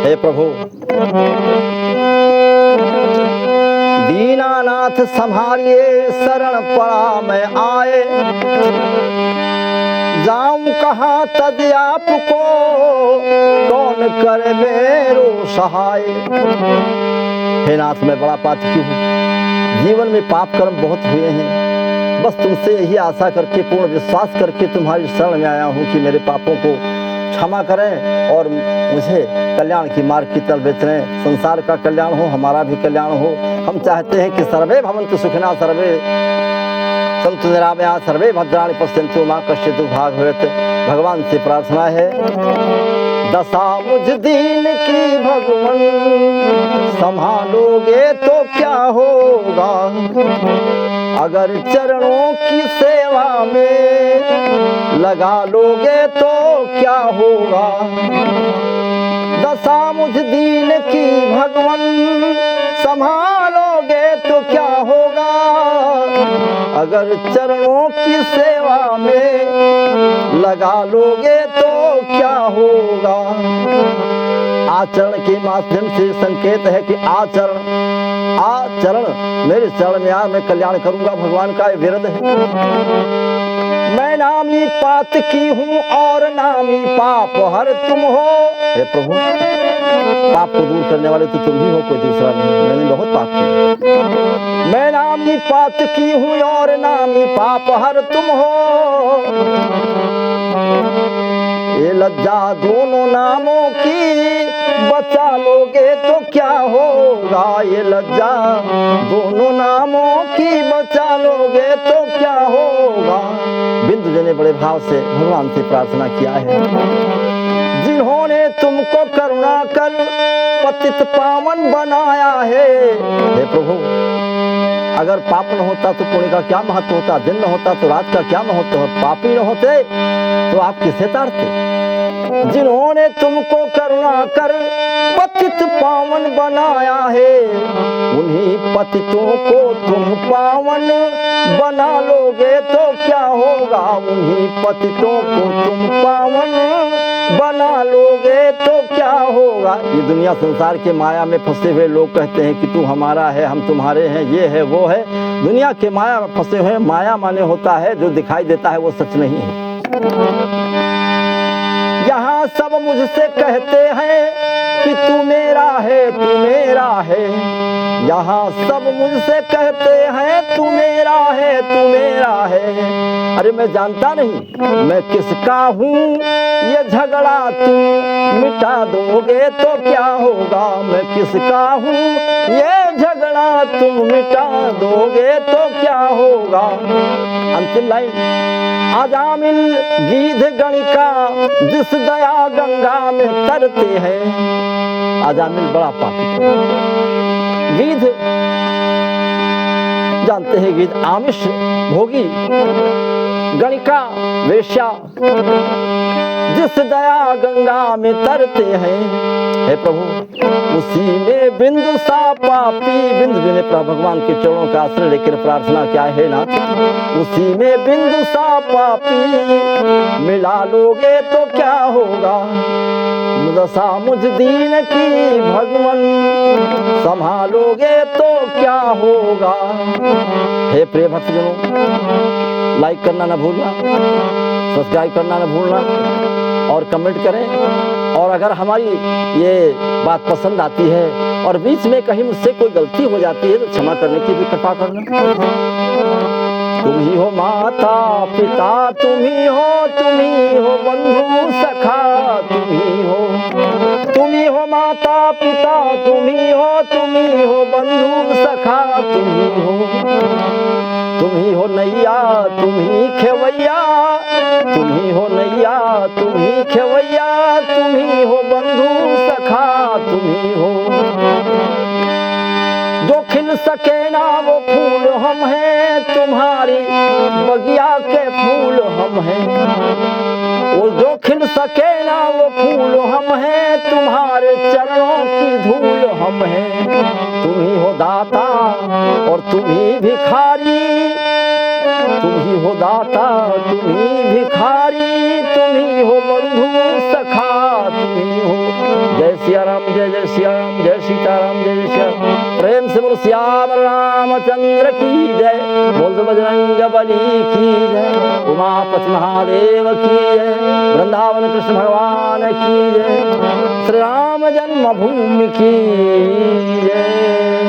हे प्रभु, दीनानाथ संभालिए, शरण पड़ा मैं आए, जाऊं कहाँ तद आपको, कौन करे मेरो सहाय। हे नाथ, मैं बड़ा पापी हूँ, जीवन में पाप कर्म बहुत हुए हैं, बस तुमसे यही आशा करके, पूर्ण विश्वास करके तुम्हारी शरण में आया हूँ कि मेरे पापों को क्षमा करें और मुझे कल्याण की मार्ग की तरफ भेजें। संसार का कल्याण हो, हमारा भी कल्याण हो। हम चाहते हैं कि सर्वे भवन्तु सुखिनः, सर्वे सन्तु निरामयाः, सर्वे भद्राणि पश्यन्तु मा कश्चित् दुर्भाग् भवेत्। भगवान से प्रार्थना है, दशा मुझ दीन की भगवान, संभालोगे तो क्या होगा, अगर चरणों की सेवा में लगा लोगे तो क्या होगा। दशा मुझ दीन की भगवान, संभालोगे तो क्या होगा, अगर चरणों की सेवा में लगा लोगे तो क्या होगा। आचरण के माध्यम से संकेत है कि आचरण मेरे चरण में आ, मैं कल्याण करूंगा, भगवान का विरद है। मैं नामी पात की हूँ और नामी पाप हर तुम हो। हे प्रभु, पाप को दूर करने वाले तो तुम ही हो, कोई दूसरा नहीं। मैंने बहुत पाप किया। मैं नामी पात की हूँ और नामी पाप हर तुम हो, ये लज्जा दोनों नामों की बचा लोगे तो क्या होगा, ये लज्जा दोनों नामों की बचा लोगे तो क्या होगा। बिंदु जी ने बड़े भाव से भगवान से प्रार्थना किया है, जिन्होंने तुमको करुणा कर पतित पावन बनाया है। हे प्रभु, अगर पाप न होता तो पुण्य का क्या महत्व होता, दिन न होता तो रात का क्या महत्व होता, पापी न होते तो आप किसे तारते। जिन्होंने तुमको करुणा कर पतित पावन बनाया है, उन्हीं पतितों को तुम पावन बना लोगे तो क्या होगा, उन्हीं पतितों को तुम पावन बना लोगे तो क्या होगा। ये दुनिया संसार के माया में फंसे हुए लोग कहते हैं कि तू हमारा है, हम तुम्हारे हैं, ये है वो है। दुनिया के माया में फंसे हुए, माया माने होता है जो दिखाई देता है वो सच नहीं है। यहाँ सब मुझसे कहते हैं कि तू मेरा है, तू मेरा है। यहाँ सब मुझसे कहते हैं तू मेरा है, तू मेरा है। अरे मैं जानता नहीं मैं किसका हूँ, ये झगड़ा तुम मिटा दोगे तो क्या होगा। मैं किसका हूँ, ये झगड़ा तुम मिटा दोगे तो क्या होगा। अंतिम लाइन, अजामिल गीध गणिका जिस दया गंगा में तरते हैं। अजामिल बड़ा पापी, गीध जानते हैं, गीध आमिष भोगी, गणिका वेश्या जिस दया गंगा में तरते हैं। हे प्रभु, उसी में बिंदु सा पापी, बिंदु जी ने भगवान के चरणों का आश्रय लेकर प्रार्थना क्या है ना, उसी में बिंदु सा पापी मिला लोगे तो क्या होगा। दशा मुझ दीन की भगवान, संभालोगे तो क्या होगा। हे प्रिय भक्तजनों, लाइक करना ना भूलना, सब्सक्राइब करना ना भूलना और कमेंट करें। और अगर हमारी ये बात पसंद आती है और बीच में कहीं मुझसे कोई गलती हो जाती है तो क्षमा करने की भी कृपा करना। तुम ही हो माता पिता, तुम ही हो बंधु सखा, तुम ही हो माता पिता, तुम ही हो बंधु सखा, तुम ही हो नैया, तुम ही खेवैया, तुम ही हो नैया, तुम ही खेवैया, तुम ही हो बंधु सखा, तुम ही हो। जो खिल सके ना वो फूल हम हैं, तुम्हारी बगिया के फूल हम हैं। वो जो खिल सके ना वो फूल हम हैं, तुम्हारे चरणों की धूल हम हैं। तुम ही हो दाता और तुम ही भिखारी, तुम ही हो दाता तुम ही भिखारी, तुम ही हो बंधु सिया राम, जय जय सिया राम, जय सीताराम, जय जय सिया राम। प्रेम से बोलो श्याम रामचंद्र की जय, बोल दो बजरंग बली की जय, उमापति महादेव की जय, वृंदावन कृष्ण भगवान की जय, श्री राम जन्मभूमि की जय।